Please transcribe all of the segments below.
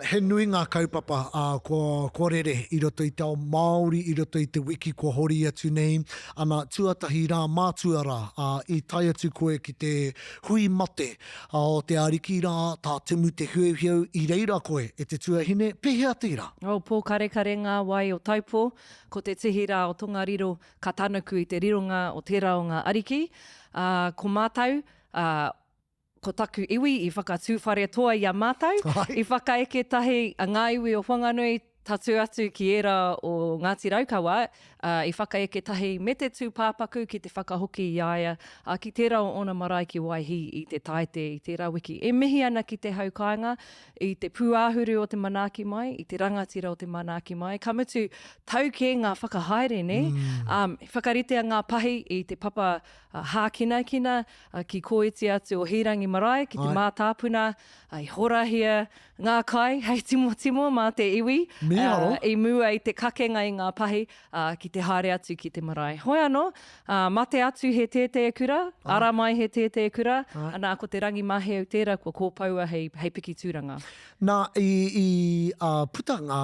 he nui ngā kaupapa kua rere I roto I te ao Māori, I roto I te wiki kua hori atu nei. Ana tuatahi rā mātua rā I tai atu koe ki te hui mate o te ariki rā, tā timu te Heuheu I reira koe e te tuahine, pehea tērā. Pō kare ngā wai o taupō, ko te tihi rā o Tongariro ka tanuku I te rironga o tērā o ngā ariki. Ko mātou, ko taku iwi I whakatūwharetoa I a mātou. I whakaeke tahi ngā iwi o whanganui tatu atu ki era o Ngāti Raukawa, I whakaeke tahi me te tūpāpaku ki te whakahoki I aia, ki tērā o ona marae ki waihi I te taite, I tērā wiki. E mihi ana ki te haukainga, I te pūāhuru o te manaaki mai, I te rangatira o te manaaki mai. Ka mutu tau ke ngā whakahaere, ne? Whakaritea ngā pahi I te papa hākina ki koeti atu o hirangi marae, ki te mātāpuna, I horahia ngā kai, hei timo mā te iwi. I mua I te kakenga I ngā pahi ki te haere atu ki te marae. Hoi anō, mate atu he tētei kura, ara mai he tētei kura, ana ko te Rangimaheu tērā kua kōpaua hei piki tūranga. Nā, I puta ngā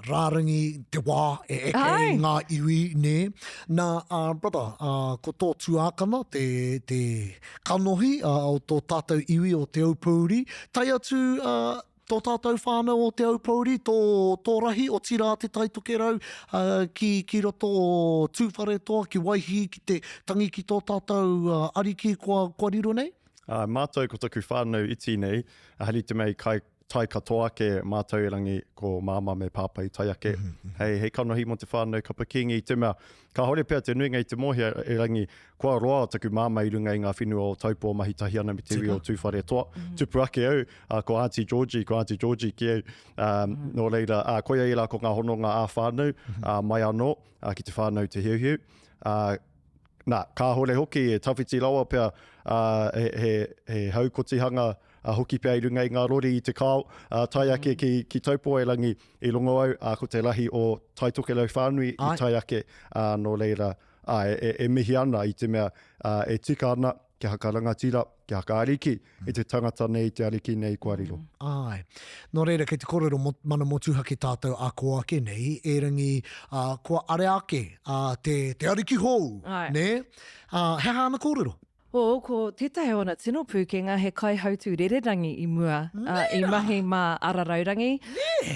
rārangi te wā e eke ngā iwi, ne? Nā, brother, ko tō tuākana, te kanohi o tō tātou iwi o te aupauri, tai atu tō tātou whānau o te aupauri, tō rahi o tira te taitoke rau ki roto o Tūwharetoa, ki waihi, ki te tangi ki tō tātou ariki kua riro nei? Mātou ko taku whānau iti nei, hari te mei tai katoa ke mātou e rangi ko māma me pāpai tai ake. Hei kanohi mo te whānau kapakingi te mea. Ka hore pia te nuinga I te mohia e rangi kua roa taku māma I runga I ngā whenua o taupō mahitahi ana me te iwi o Tūwharetoa. Tupu ake au, ko Auntie Georgie ki au. Nō reira, koia I la ko ngā hononga a whānau, mai anō, ki te whānau te Heuheu. Nā, ka hore hoki e tawhiti lawa pia he haukotihanga hoki pia I runga I ngā rori I te kao, tai ake ki taupō e rangi I longo au, ko te rahi o taitoke lau whānui I tai ake, nō reira, e mihi ana I te mea, e tika ana ki haka rangatira, ki haka ariki, I te tangata nei, te ariki nei kua riro. Ai. Nō reira, kei te kōrero mana motuha ki tātou a ko ake nei, e rangi kua are ake te ariki hou, ne? He hana kōrero? Ko tētahi ona tino pūkenga he kai hautu rererangi I mua, I mahi mā araraurangi.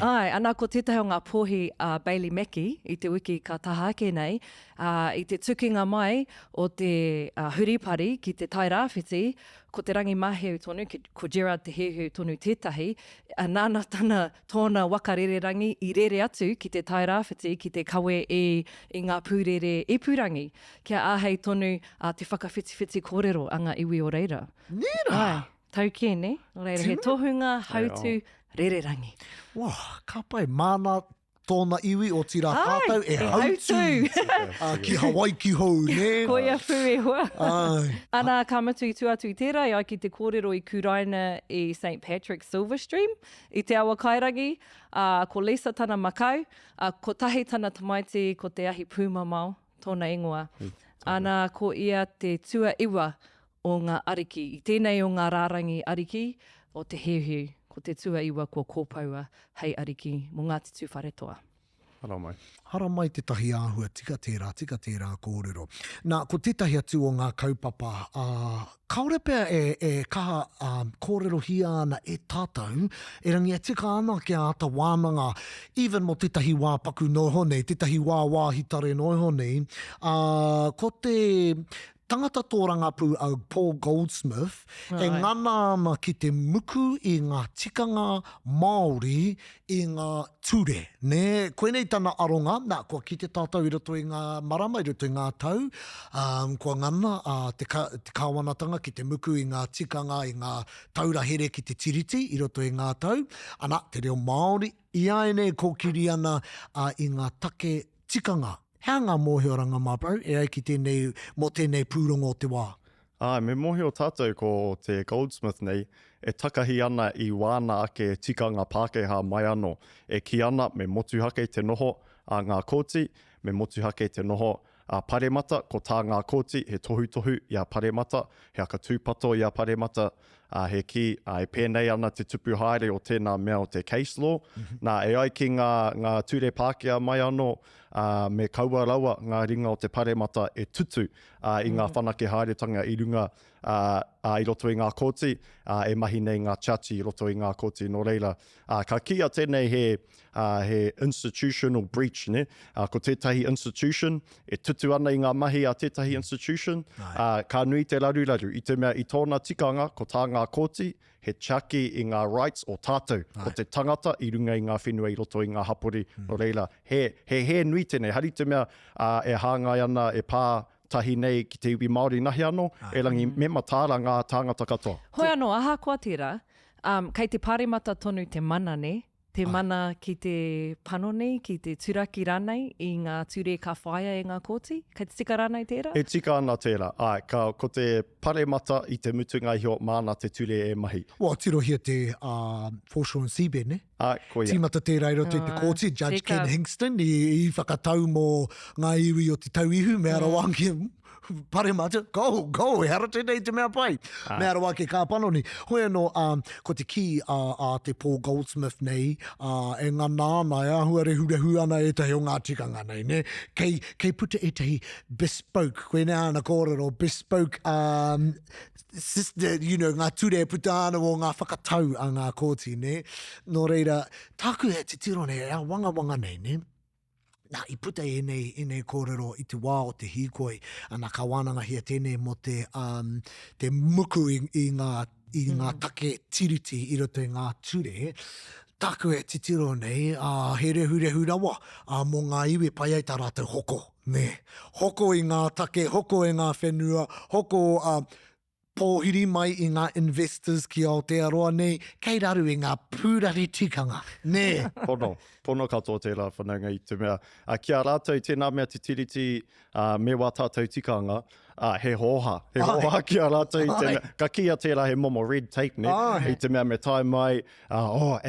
Ai, ana ko tētahi o ngā pōhi Bailey Mackie, I te wiki ka taha ake nei, I te tukinga mai o te huripari ki te tai rāwhiti, ko te Rangimaheu tonu, ko Gerard te Heuheu tonu tētahi, nāna tana tōna wakarererangi I rere atu ki te tai rāwhiti, ki te kawe I ngā pūrere e pūrangi. Kia āhei tonu te whakawhitiwhiti kōrero anga iwi o reira. Nera! Ai, tau ke ne? O reira, he tohunga hautu rererangi. Wā, ka pai māna tōna iwi o tira tātou e hautu. Ki Hawaii ki hou, ne? Koia whu e hoa. Ana ka matu I tuatu I tērā, I ki te kōrero I kuraina I St. Patrick's Silverstream, I te awa kairangi, ko Lisa tana makau, ko tahi tana tamaiti, ko te ahi pūmamau, tōna ingoa. Ana ko ia te tua iwa o ngā ariki, I tēnei o ngā rārangi ariki o te Heuheu, ko te tua iwa kua kōpaua hei ariki mo Ngāti Tūwharetoa. Hara mai te tahi āhua, tika tērā kōrero. Nā, ko tētahi atu o ngā kaupapa, kaore pia e kaha kōrero hia ana e tātou, e rangi e tika ana ki a ata wānanga, even mo tētahi wā paku noho nei, tētahi wā hitare noho nei, ko te tangata tōrangapū au Paul Goldsmith, e ngana ana ki te muku I ngā tikanga Māori I ngā ture. Ne? Koe nei tana aronga, nā, kua ki te tātou I roto I ngā marama, I roto I ngā tau, kua ngana te kāwanatanga ki te muku I ngā tikanga, I ngā taurahere ki te tiriti, I roto I ngā tau, ana te reo Māori, I aene kōkiri ana I ngā take tikanga. Hea ngā mōhio ranga māpau, e ai ki tēnei, mo tēnei pūrongo o te wā? Me mōhio tātou ko te Goldsmith nei, e takahi ana I wāna ake tikanga Pākehā mai anō. E ki ana me motu hake te noho a ngā kōti, me motu hake te noho a paremata, ko tā ngā kōti he tohu I a paremata, he aka tūpato I a paremata, he ki, e pēnei ana te tupu haere o tēnā mea o te case law. Nā e ai ki ngā ture Pākehā mai anō, me kaua rawa ngā ringa o te paremata e tutu i ngā whanake haeretanga i runga i roto i ngā kōti, e mahi nei ngā chachi i roto i ngā kōti. Nō reira, ka kia tēnei he institutional breach, ne? Ko tētahi institution, e tutu ana i ngā mahi a tētahi institution, ka nui te raru. I te mea i tōna tikanga, ko tā ngā kōti, he chaki i ngā rights o tātou, o te tangata i runga i ngā whenua i roto i ngā hapori. Nō reira, he nui tēnei, hari te mea e hāngai ana e pā tahi nei ki te iwi Māori nahi anō, e rangi me matāra ngā tāngata katoa. Hoi anō, aha kua tērā, kei te pāremata tonu te mana ne, te mana ki te panoni, ki te turaki rānei i ngā ture ka whaia e ngā kōti? Kei te tika rānei tērā? E tika ana tērā. Ko te paremata i te mutunga hio māna te ture e mahi. Wa tirohia te foreshore and seabed, ne? Ko ia. Tīmata tērā i roto i te kōti, Judge Ken Hingston, i whakatau mō ngā iwi o te tauihu, me ara wangi, paremata, go, e hara tēnei te mea pai. Me ara wake kā panoni. Hoi anō, ko te ki a te Paul Goldsmith nei, e ngā nāna, e ahua rehu ana e tahi o ngā tikanga nei, ne? Kei puta e tahi bespoke, koe nea ana kōrero, bespoke, sister, ngā ture e puta ana o ngā whakatau a ngā kōti, ne? Nō reira, tāku e te tiro nei, a wanga nei, ne? Nā, i puta e nei kōrero i te wā o te hīkoi, ana ka wānanga hia tēnei mo te muku i ngā take tiriti i roto i ngā ture, tāku e te tiro nei, he rehu rawa, mō ngā iwi pai ai tā rātou hoko, ne. Hoko i ngā take, hoko i ngā whenua, hoko pōhiri mai i ngā investors ki Aotearoa nei, kei raru i ngā pūrari tikanga, ne. Pono katoa tērā whanaunga i te mea. Kia rātou tēnā mea te tiriti me wā tātou tikanga, he hoha kia rātou i te mea. Ka kia tērā he momo red tape, ne? I te mea me tai mai, e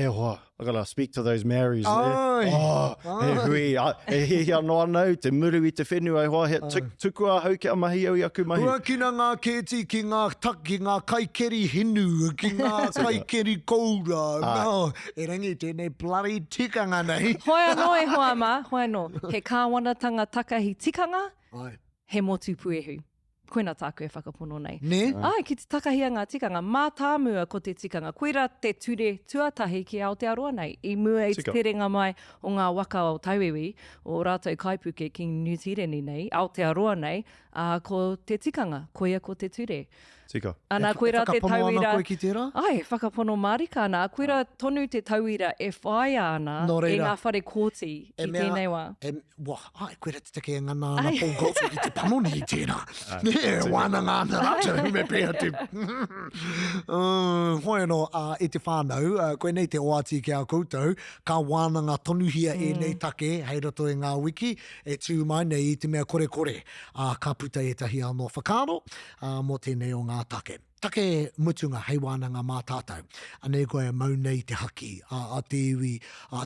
hoa, I gotta speak to those Maoris, ne? He hui, e hihi anō anau, te muru i te whenua, e hoa, he tukua hau ki a mahi au i aku mahi. Ua kina ngā kēti ki ngā taki, ngā kaikeri hinu, ki ngā kaikeri koura, e rangi tēnei bloody tikanga nei. Hoi anō e hoa mā, hoi anō, he kāwanatanga takahi tikanga, he motu puehu. Koina tāku e whakapono nei. Ne? Ki te takahia ngā tikanga, mā tāmua ko te tikanga. Koira te ture tuatahi ki Aotearoa nei, i mua i te terenga mai o ngā waka o tauiwi, o rātou kaipuke ki New Zealand nei, Aotearoa nei, ko te tikanga, koia ko te ture. Tika. Ana koira te tauira... Whakapono ana koe ki tērā? Whakapono marika ana. Koira tonu te tauira e whaia ana e ngā whare kōti ki tēnei wā. Koira te take ngana ana Paul Goldsmith i te panoni i tērā. Ne, wānanga ana rātou, me pēha te... Hoi anō, i te whānau, koe nei te oati ki a koutou, ka wānanga tonuhia e nei take, hei roto i ngā wiki, e tū mai nei i te mea kore, ka puta e tahi anō whakaaro, mō tēnei o ngā take. Take mutunga hei wānanga mā tātou. Anei koe mau nei te haki, a te iwi,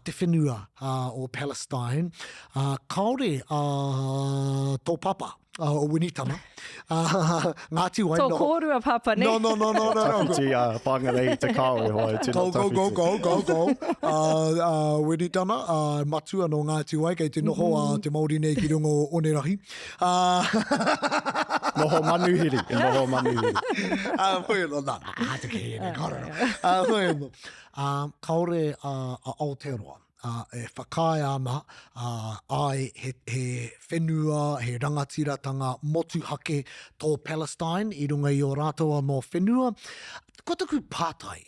te whenua o Palestine. Kaore tō papa, o Winitama. Ngāti wai no. Tō kōrua papa ne? No. Tawhiti whangarei te kaore hoi. Go. Winitama, matua no Ngāti wai, kei te noho a te Māori nei ki rungo onerahi. Noho manuhiri. Hoi anō, te kei nei kōrero. Hoi anō, kaore a Aotearoa. E whakae ana ai he whenua, he rangatiratanga motu hake tō Palestine i runga i o rātou anō whenua. Ko taku pātai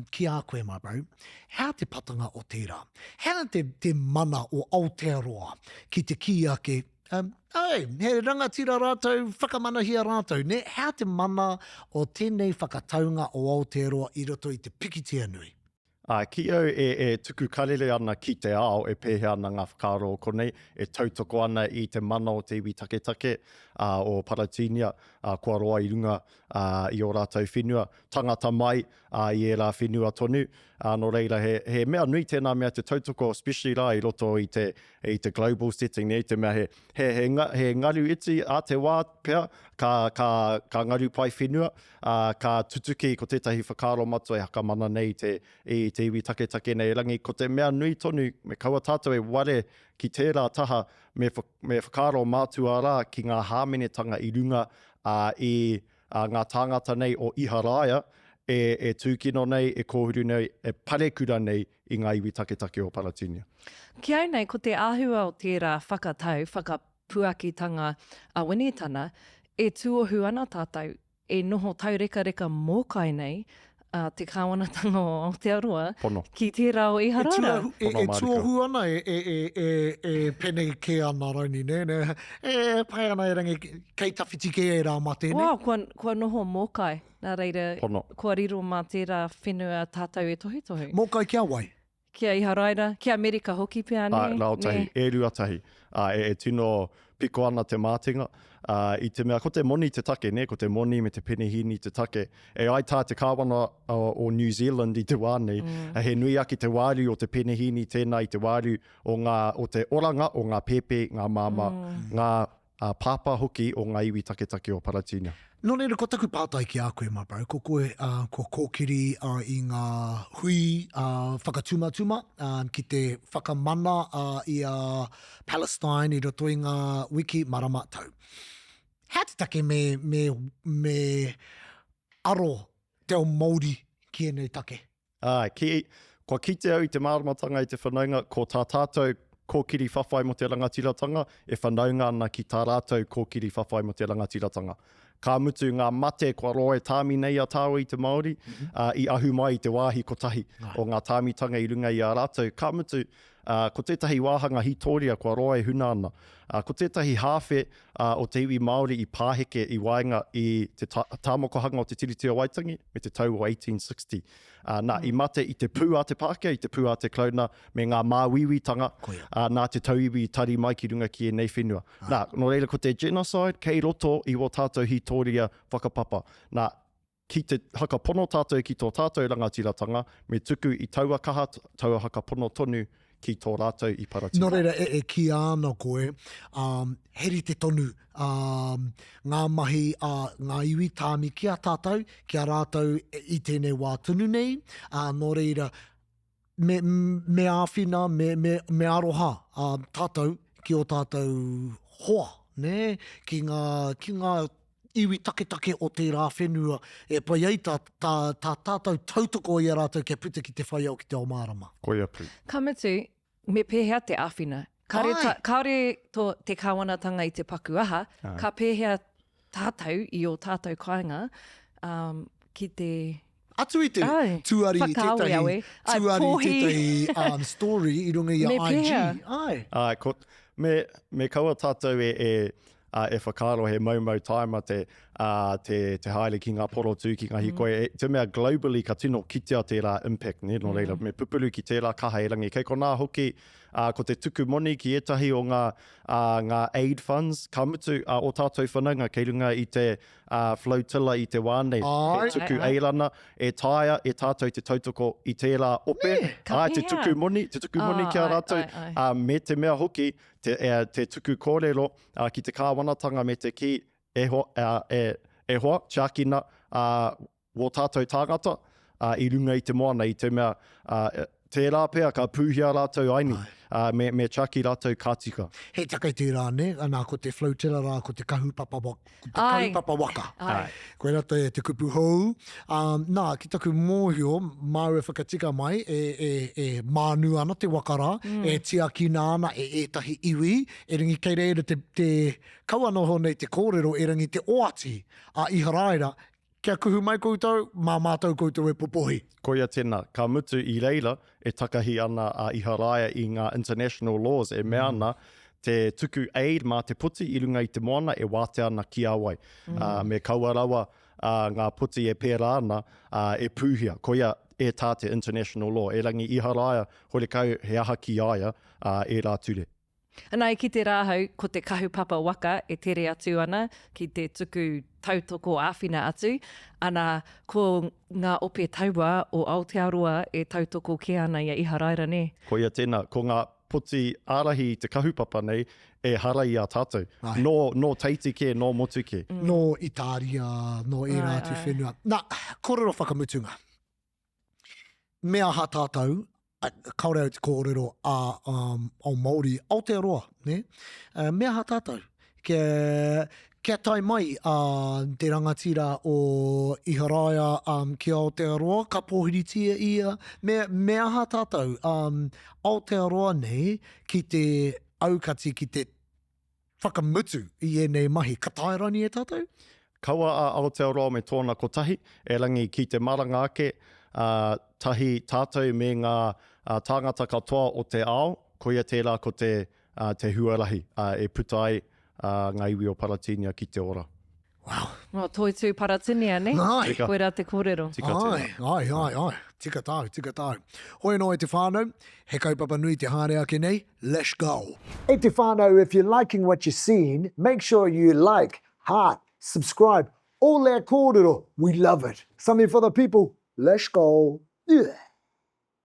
ki a koe, my bro, hea te patanga o tērā? Hea te mana o Aotearoa ki te ki ake? He rangatira rātou, whakamanahia rātou, ne? Hea te mana o tēnei whakataunga o Aotearoa i roto i te pikitia nui? Ki au e tuku karere ana ki te ao e pēhe ana ngā whakaaro o konei, e tautoko ana i te mana o te iwi take o Paretinia, kua roa i runga i o rātou whenua. Tangata mai i e rā whenua tonu, no reira, he mea nui tēnā mea te tautoko, especially rā I roto I te global setting, ne, te mea he ngaru iti a te wā pia, ka ngaru pai whenua, ka tutuki ko tētahi whakaaro matua e hakamana nei I te iwi take nei rangi, ko te mea nui tonu, me kaua tātou e ware ki tērā taha, me whakaaro mātua rā ki ngā hāmenetanga I runga ngā tāngata nei o Iharaia, e Tūkino nei, e kōhuru nei, e parekura nei I ngā iwi take o Paretinia. Ki au nei, ko te āhua o tērā whakatau, whakapuakitanga a wenetana, e tuohu ana tātou, e noho taureka mōkai nei, te kāwanatanga o Aotearoa, Pono. ki tērā o Iharaira. E tuohu ana e pene ke ana rauni, ne? E pai ana e rangi kei tawhiti ke e rā mate, ne? Wow, kua noho mōkai. Nā reira, Pono. kua riro mā tērā whenua tātou e tohu. Mōkai kia wai. Kia Iharaira, kia Amerika hoki pia ne. Rao tahi, e rua tahi. E tino piko ana te mātinga. I te mea, ko te moni te take, ne? Ko te moni me te penehini te take. E ai tā te kāwana o New Zealand I te wānei. He nui aki te wāru o te penehini tēnā I te wāru o te oranga, o ngā pepe, ngā māma, ngā pāpā hoki o ngā iwi take o Paretinia. No reira, ko taku pātai ki a koe, my bro. Ko koe, ko kōkiri I ngā hui whakatuma, ki te whakamana I a Palestine I roto I ngā wiki marama tau. How te take me aro te o Māori ki enei take? Kua kite au I te māramatanga I te whanaunga, ko tā tātou kōkiri whawhai mo te rangatiratanga, e whanaunga ana ki tā rātou kōkiri whawhai mo te rangatiratanga. Ka mutu ngā mate kua roe tāmi nei a tāua I te Māori, I ahu mai I te wāhi kotahi o ngā tāmitanga I runga I a rātou. Ka mutu, ko tētahi wāhanga hitoria kua roe huna ana. Ko tētahi hāwhe o te iwi Māori I pāheke I waenga I te tāmokohanga o te Tiriti o Waitangi me te tau o 1860. Nā I mate I te pū a te Pākehā, I te pū a te Klauna, me ngā māwiwitanga, nā te tauiwi tari mai ki runga ki e nei whenua. Nā, no reira ko te genocide, kei roto I o tātou hitoria whakapapa. Nā, ki te hakapono tātou ki tō tātou rangatiratanga, me tuku I taua kaha, taua hakapono tonu, ki tō rātou I Paretinia. No reira, e ki ana koe, heri te tonu, ngā mahi, ngā iwi tāmi ki a tātou, ki a rātou I tēnei wā tunu nei, no reira, me āwhina, me aroha, tātou, ki o tātou hoa, ne? Ki ngā iwi take o te rā whenua, e pai ei tā tātou tautoko I a rātou ke puta ki te whai au ki te omārama. Koia pū. Ka mutu, me pēhea te āwhina. Kaore te kāwanatanga I te pakuaha, ka pēhea tātou I o tātou kāinga ki te... Atu I te tuari I tētahi story I runga I a IG. Ai. Me kaua tātou e whakaaro he maumau taima te haere ki ngā porotu ki ngā hikoe. Te mea globally ka tino kitea tērā impact, ne? No reira, me pupuru ki tērā kaha e rangi. Kei ko nā hoki, ko te tuku moni ki etahi o ngā aid funds, ka mutu o tātou whanaunga kei runga I te flotilla I te wānei. He tuku eirana, e taia, e tātou te tautoko I tērā ope. Te tuku moni ki a rātou. Me te mea hoki, te tuku kōrero ki te kāwanatanga me te ki e hoa, tiakina, o tātou tāngata, I runga I te moana, I te mea, tērā pēr ka pūhia rātou aini, me chaki rātou kātika. He takai tērā, ne? Anā ko te flautilla rā, ko te kaupapa waka. Koe rata e te kupu hou. Nā, ki taku mōhio, mau e whakatika mai, e mānu ana te wakara, e tiakina ana e etahi iwi, e ringi kei reira te kauanoho nei te kōrero, e ringi te oati a Iharaira, kia kuhu mai koutou, mā mātou koutou e popohi. Koia tēnā, ka mutu I reira e takahi ana a Iharaia I ngā international laws e mea ana te tuku aid mā te puti I runga I te moana e wāte ana ki awai. Me kauarawa ngā puti e pērā ana e pūhia. Koia e tā te international law. E rangi Iharaia, hore kau he aha ki aia e rā ture. Anai ki te rāhau, ko te kaupapa waka e tere atu ana ki te tuku tautoko āwhina atu, ana ko ngā ope taua o Aotearoa e tautoko ke ana ia iha raira ne. Ko ia tēnā, ko ngā poti ārahi te kahupapa nei e hara i a tātou. No teitike, no motuke. No Itaria, no e rā tu whenua. Nā, kōrero whakamutunga. Mea ha tātou, kaore au te kōrero o Māori, Aotearoa, ne? Mea ha tātou, kia tai mai te rangatira o Iharaia ki Aotearoa, ka pōhiritia ia, mea ha tātou, Aotearoa nei, ki te aukati, ki te whakamutu i enei mahi, ka tairani e tātou? Kaua a Aotearoa me tōna kotahi, e rangi ki te maranga ake, tahi tātou me ngā tāngata katoa o te ao, ko ia tērā ko te huarahi, e puta ai ngā iwi o Paretinia ki te ora. Wow. No, Toitū Paretinia, ne? Ai. Koe rā te kōrero. Tika tēnā. Ai. Tika tāu. Hoi no e te whānau, he kaupapa nui te hāre ake nei, let's go. Hey te whānau, if you're liking what you're seeing, make sure you like, heart, subscribe, all our kōrero. We love it. Something for the people. Let's go. Yeah.